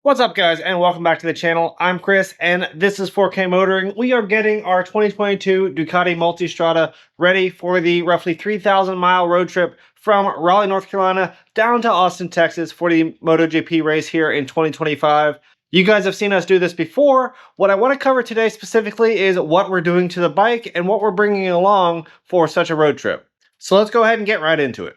What's up, guys, and welcome back to the channel. I'm Chris, and this is 4K Motoring. We are getting our 2022 Ducati Multistrada ready for the roughly 3,000-mile road trip from Raleigh, North Carolina, down to Austin, Texas for the MotoGP race here in 2025. You guys have seen us do this before. What I want to cover today specifically is what we're doing to the bike and what we're bringing along for such a road trip. So let's go ahead and get right into it.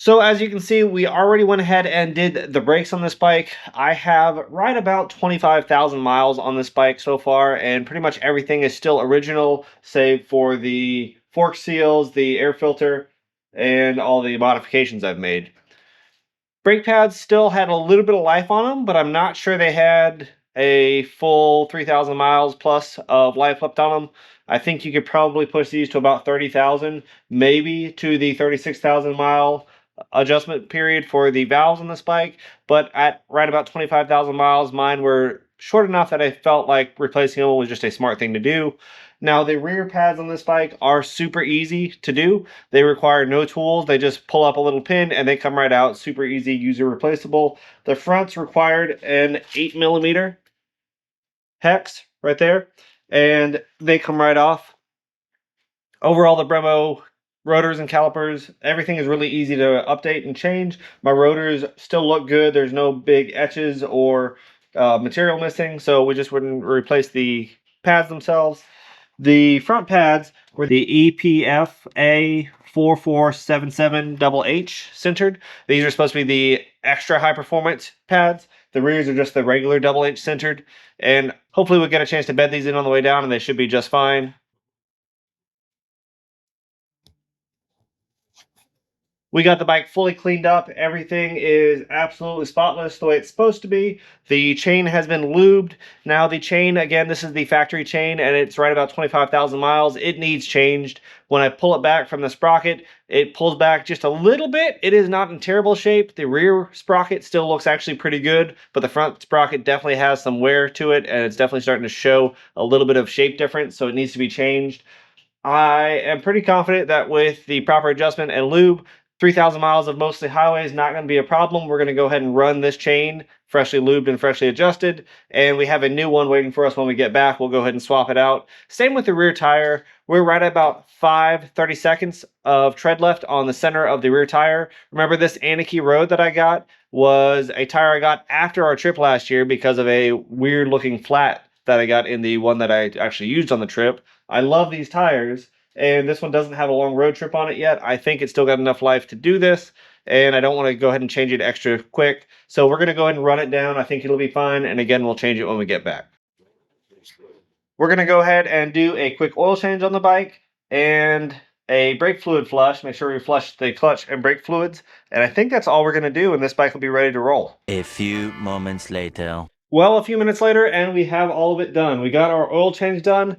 So as you can see, we already went ahead and did the brakes on this bike. I have right about 25,000 miles on this bike so far, and pretty much everything is still original, save for the fork seals, the air filter, and all the modifications I've made. Brake pads still had a little bit of life on them, but I'm not sure they had a full 3,000 miles plus of life left on them. I think you could probably push these to about 30,000, maybe to the 36,000 mile adjustment period for the valves on this bike, but at right about 25,000 miles, mine were short enough that I felt like replacing them was just a smart thing to do. Now, the rear pads on this bike are super easy to do. They require no tools. They just pull up a little pin and they come right out. Super easy, user replaceable. The fronts required an 8mm hex right there, and they come right off. Overall, the Brembo rotors and calipers, everything is really easy to update and change. My rotors still look good. There's no big etches or material missing, so we just wouldn't replace the pads themselves. The front pads were the EPFA 4477HH centered. These are supposed to be the extra high performance pads. The rears are just the regular double H centered, and hopefully we'll get a chance to bed these in on the way down and they should be just fine. We got the bike fully cleaned up. Everything is absolutely spotless the way it's supposed to be. The chain has been lubed. Now the chain, again, this is the factory chain and it's right about 25,000 miles. It needs changed. When I pull it back from the sprocket, it pulls back just a little bit. It is not in terrible shape. The rear sprocket still looks actually pretty good, but the front sprocket definitely has some wear to it and it's definitely starting to show a little bit of shape difference, so it needs to be changed. I am pretty confident that with the proper adjustment and lube, 3,000 miles of mostly highway is not going to be a problem. We're going to go ahead and run this chain freshly lubed and freshly adjusted, and we have a new one waiting for us when we get back. We'll go ahead and swap it out. Same with the rear tire. We're right at about 30 seconds of tread left on the center of the rear tire. Remember, this Anarchy Road that I got was a tire I got after our trip last year because of a weird looking flat that I got in the one that I actually used on the trip. I love these tires, and this one doesn't have a long road trip on it yet. I think it's still got enough life to do this, and I don't want to go ahead and change it extra quick. So we're going to go ahead and run it down. I think it'll be fine, and again, we'll change it when we get back. We're going to go ahead and do a quick oil change on the bike and a brake fluid flush. Make sure we flush the clutch and brake fluids, and I think that's all we're going to do, and this bike will be ready to roll. A few moments later. Well, a few minutes later, and we have all of it done. We got our oil change done.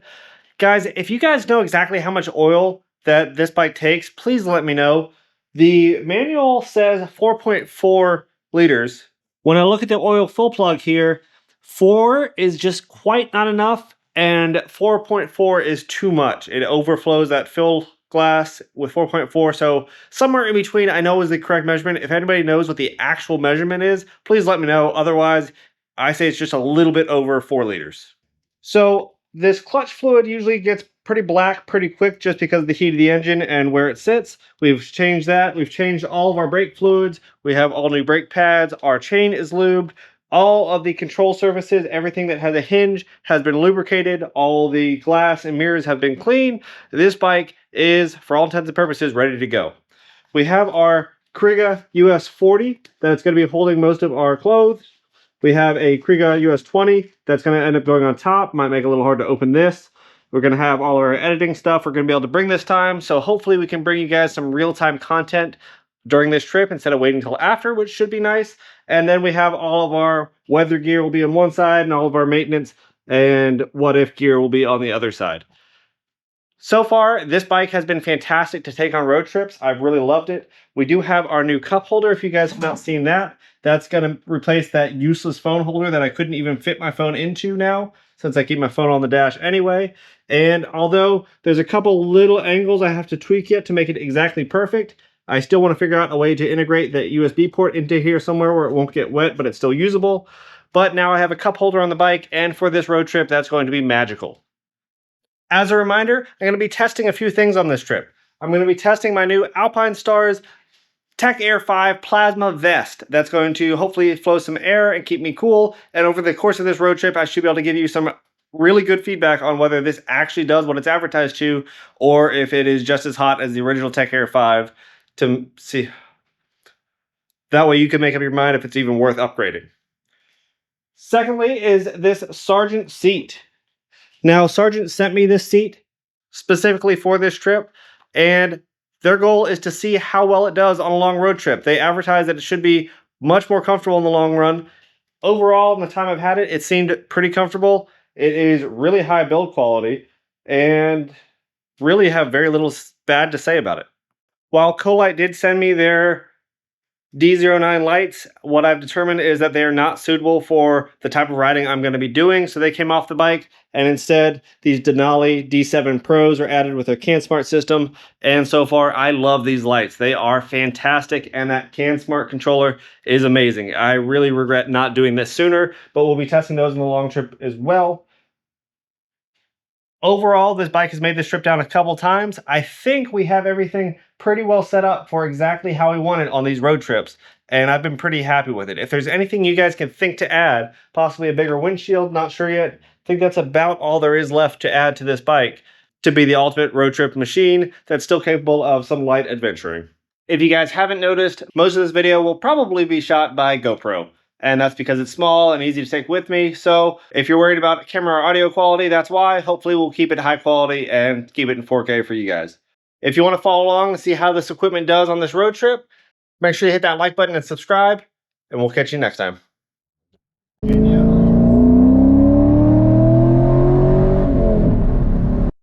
Guys, if you guys know exactly how much oil that this bike takes, please let me know. The manual says 4.4 liters. When I look at the oil full plug here, 4 is just quite not enough, and 4.4 is too much. It overflows that fill glass with 4.4, so somewhere in between I know is the correct measurement. If anybody knows what the actual measurement is, please let me know. Otherwise, I say it's just a little bit over 4 liters. So this clutch fluid usually gets pretty black pretty quick just because of the heat of the engine and where it sits. We've changed that. We've changed all of our brake fluids. We have all new brake pads. Our chain is lubed. All of the control surfaces, everything that has a hinge has been lubricated. All the glass and mirrors have been cleaned. This bike is, for all intents and purposes, ready to go. We have our Kriega US 40 that's going to be holding most of our clothes. We have a Kriega US 20 that's going to end up going on top. Might make it a little hard to open this. We're going to have all our editing stuff we're going to be able to bring this time. So hopefully we can bring you guys some real-time content during this trip instead of waiting until after, which should be nice. And then we have all of our weather gear will be on one side and all of our maintenance and what if gear will be on the other side. So far, this bike has been fantastic to take on road trips. I've really loved it. We do have our new cup holder, if you guys have not seen that. That's going to replace that useless phone holder that I couldn't even fit my phone into now, since I keep my phone on the dash anyway. And although there's a couple little angles I have to tweak yet to make it exactly perfect, I still want to figure out a way to integrate the USB port into here somewhere where it won't get wet, but it's still usable. But now I have a cup holder on the bike, and for this road trip, that's going to be magical. As a reminder, I'm going to be testing a few things on this trip. I'm going to be testing my new Alpinestars Tech Air 5 plasma vest. That's going to hopefully flow some air and keep me cool. And over the course of this road trip, I should be able to give you some really good feedback on whether this actually does what it's advertised to, or if it is just as hot as the original Tech Air 5 to see. That way you can make up your mind if it's even worth upgrading. Secondly is this Sargent seat. Now, Sargent sent me this seat specifically for this trip, and their goal is to see how well it does on a long road trip. They advertise that it should be much more comfortable in the long run. Overall, in the time I've had it, it seemed pretty comfortable. It is really high build quality, and really have very little bad to say about it. While Colite did send me their D09 lights, what I've determined is that they are not suitable for the type of riding I'm going to be doing, so they came off the bike, and instead these Denali D7 Pros are added with a CanSmart system, and so far I love these lights. They are fantastic, and that CanSmart controller is amazing. I really regret not doing this sooner, but we'll be testing those in the long trip as well. Overall, this bike has made this trip down a couple times. I think we have everything pretty well set up for exactly how we want it on these road trips, and I've been pretty happy with it. If there's anything you guys can think to add, possibly a bigger windshield, not sure yet, I think that's about all there is left to add to this bike to be the ultimate road trip machine that's still capable of some light adventuring. If you guys haven't noticed, most of this video will probably be shot by GoPro. And that's because it's small and easy to take with me. So if you're worried about camera or audio quality, that's why. Hopefully we'll keep it high quality and keep it in 4K for you guys. If you want to follow along and see how this equipment does on this road trip, make sure you hit that like button and subscribe, and we'll catch you next time.